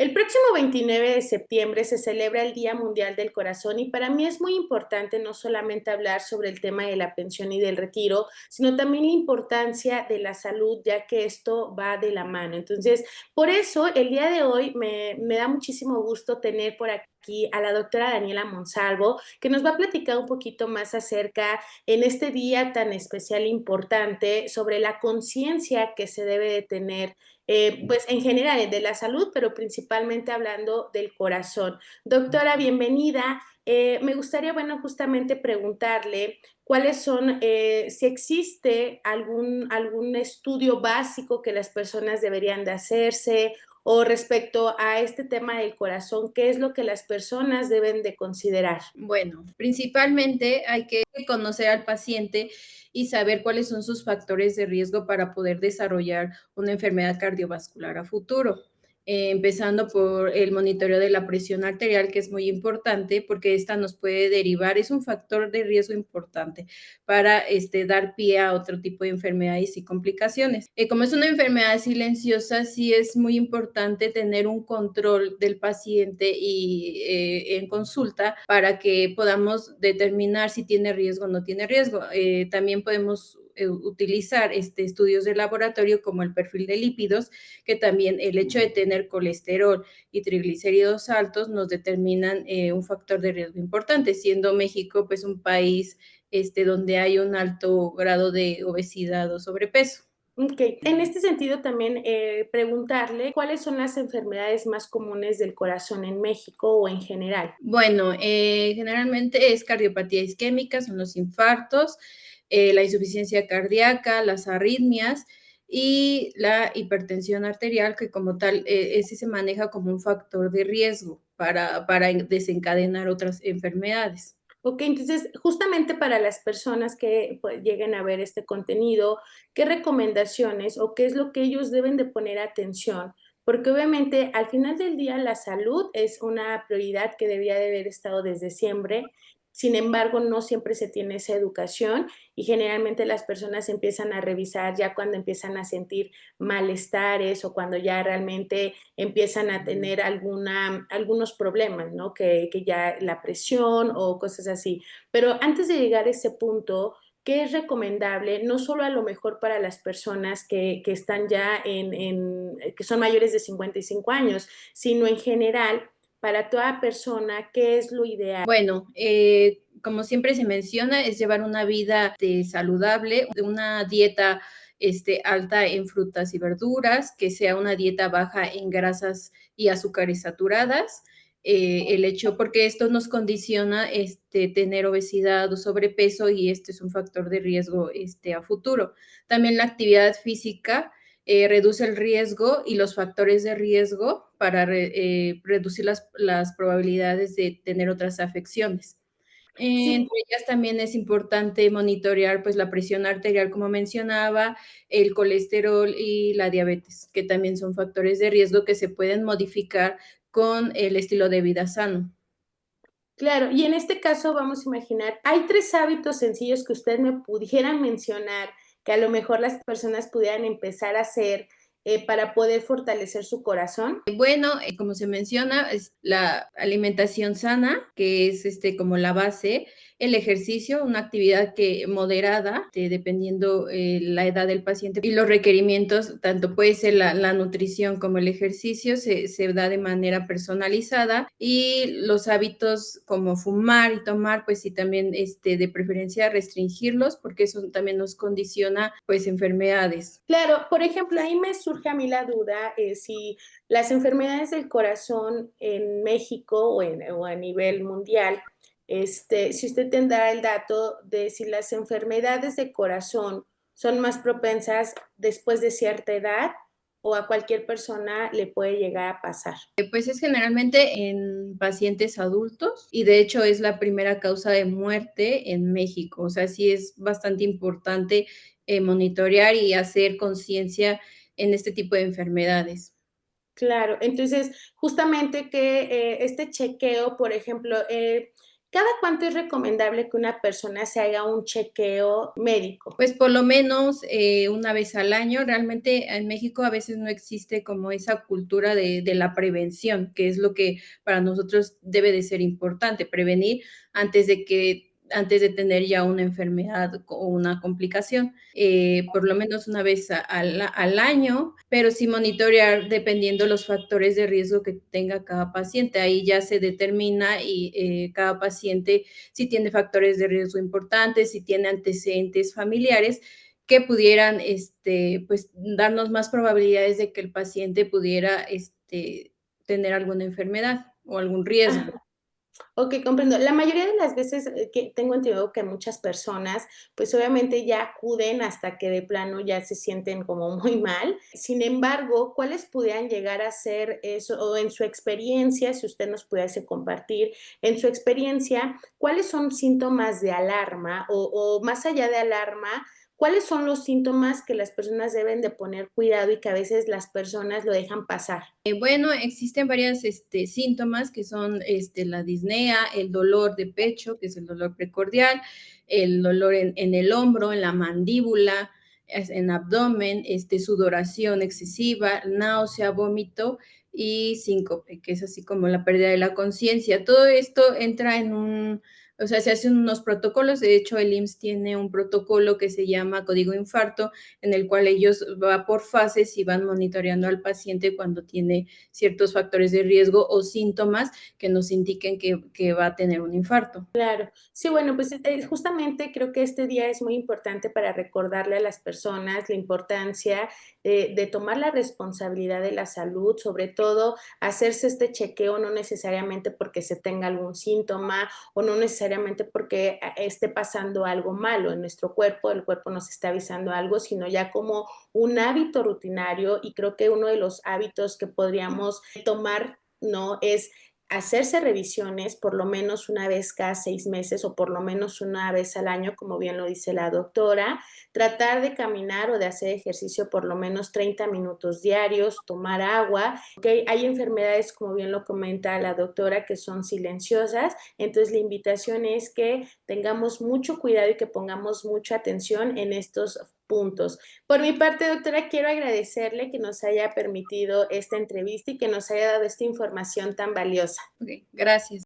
El próximo 29 de septiembre se celebra el Día Mundial del Corazón y para mí es muy importante no solamente hablar sobre el tema de la pensión y del retiro, sino también la importancia de la salud, ya que esto va de la mano. Entonces, por eso el día de hoy me da muchísimo gusto tener por aquí a la doctora Daniela Monsalvo, que nos va a platicar un poquito más acerca, en este día tan especial e importante, sobre la conciencia que se debe de tener pues en general de la salud, pero principalmente hablando del corazón. Doctora, bienvenida. Me gustaría, bueno, justamente preguntarle cuáles son, si existe algún estudio básico que las personas deberían de hacerse o respecto a este tema del corazón, ¿qué es lo que las personas deben de considerar? Bueno, principalmente hay que conocer al paciente y saber cuáles son sus factores de riesgo para poder desarrollar una enfermedad cardiovascular a futuro. Empezando por el monitoreo de la presión arterial, que es muy importante porque esta nos puede derivar, es un factor de riesgo importante para dar pie a otro tipo de enfermedades y complicaciones. Como es una enfermedad silenciosa, sí es muy importante tener un control del paciente y en consulta para que podamos determinar si tiene riesgo o no tiene riesgo. También podemos utilizar estudios de laboratorio como el perfil de lípidos, que también el hecho de tener colesterol y triglicéridos altos nos determinan un factor de riesgo importante, siendo México pues un país donde hay un alto grado de obesidad o sobrepeso. Ok, en este sentido también preguntarle cuáles son las enfermedades más comunes del corazón en México o en general. Bueno, generalmente es cardiopatía isquémica, son los infartos, la insuficiencia cardíaca, las arritmias y la hipertensión arterial, que como tal, ese se maneja como un factor de riesgo para desencadenar otras enfermedades. Ok, entonces justamente para las personas que pues, lleguen a ver este contenido, ¿qué recomendaciones o qué es lo que ellos deben de poner atención? Porque obviamente al final del día la salud es una prioridad que debía de haber estado desde siempre. Sin embargo, no siempre se tiene esa educación y generalmente las personas empiezan a revisar ya cuando empiezan a sentir malestares o cuando ya realmente empiezan a tener algunos problemas, ¿no? Que ya la presión o cosas así. Pero antes de llegar a ese punto, ¿qué es recomendable? No solo a lo mejor para las personas que están ya que son mayores de 55 años, sino en general para toda persona, ¿qué es lo ideal? Bueno, como siempre se menciona, es llevar una vida saludable, una dieta alta en frutas y verduras, que sea una dieta baja en grasas y azúcares saturadas. El hecho, porque esto nos condiciona tener obesidad o sobrepeso y este es un factor de riesgo a futuro. También la actividad física reduce el riesgo y los factores de riesgo para reducir las probabilidades de tener otras afecciones. Sí, Entre ellas también es importante monitorear pues la presión arterial, como mencionaba, el colesterol y la diabetes, que también son factores de riesgo que se pueden modificar con el estilo de vida sano. claro, y en este caso vamos a imaginar, hay 3 hábitos sencillos que usted me pudieran mencionar, que a lo mejor las personas pudieran empezar a hacer, para poder fortalecer su corazón. Bueno, como se menciona, es la alimentación sana, que es como la base, el ejercicio, una actividad que moderada, dependiendo la edad del paciente y los requerimientos, tanto puede ser la nutrición como el ejercicio, se da de manera personalizada y los hábitos como fumar y tomar, pues sí, también de preferencia restringirlos porque eso también nos condiciona pues enfermedades. Claro, por ejemplo, ahí me surge a mí la duda, si las enfermedades del corazón en México o a nivel mundial, si usted tendrá el dato de si las enfermedades de corazón son más propensas después de cierta edad o a cualquier persona le puede llegar a pasar. Pues es generalmente en pacientes adultos y de hecho es la primera causa de muerte en México. O sea, sí es bastante importante monitorear y hacer conciencia en este tipo de enfermedades. Claro, entonces justamente que este chequeo, por ejemplo, ¿Cada cuánto es recomendable que una persona se haga un chequeo médico? Pues por lo menos una vez al año. Realmente en México a veces no existe como esa cultura de la prevención, que es lo que para nosotros debe de ser importante, prevenir antes de tener ya una enfermedad o una complicación, por lo menos una vez al año, pero sí monitorear dependiendo los factores de riesgo que tenga cada paciente. Ahí ya se determina y cada paciente si tiene factores de riesgo importantes, si tiene antecedentes familiares que pudieran pues, darnos más probabilidades de que el paciente pudiera tener alguna enfermedad o algún riesgo. Ok, comprendo. La mayoría de las veces que tengo entendido que muchas personas, pues obviamente ya acuden hasta que de plano ya se sienten como muy mal. Sin embargo, ¿cuáles pudieran llegar a ser eso? O en su experiencia, si usted nos pudiese compartir, en su experiencia, ¿cuáles son síntomas de alarma o más allá de alarma? ¿Cuáles son los síntomas que las personas deben de poner cuidado y que a veces las personas lo dejan pasar? Bueno, existen varios síntomas que son la disnea, el dolor de pecho, que es el dolor precordial, el dolor en el hombro, en la mandíbula, en abdomen, sudoración excesiva, náusea, vómito y síncope, que es así como la pérdida de la conciencia. Todo esto entra o sea, se hacen unos protocolos. De hecho, el IMSS tiene un protocolo que se llama código infarto, en el cual ellos va por fases y van monitoreando al paciente cuando tiene ciertos factores de riesgo o síntomas que nos indiquen que va a tener un infarto. Claro. Sí, bueno, pues, justamente creo que este día es muy importante para recordarle a las personas la importancia de tomar la responsabilidad de la salud, sobre todo hacerse este chequeo, no necesariamente porque se tenga algún síntoma o no necesariamente porque esté pasando algo malo en nuestro cuerpo, el cuerpo nos está avisando algo, sino ya como un hábito rutinario y creo que uno de los hábitos que podríamos tomar, ¿no? Es hacerse revisiones por lo menos una vez cada 6 meses o por lo menos una vez al año, como bien lo dice la doctora, tratar de caminar o de hacer ejercicio por lo menos 30 minutos diarios, tomar agua, ¿okay? Hay enfermedades, como bien lo comenta la doctora, que son silenciosas, entonces la invitación es que tengamos mucho cuidado y que pongamos mucha atención en estos puntos. Por mi parte, doctora, quiero agradecerle que nos haya permitido esta entrevista y que nos haya dado esta información tan valiosa. Ok, gracias.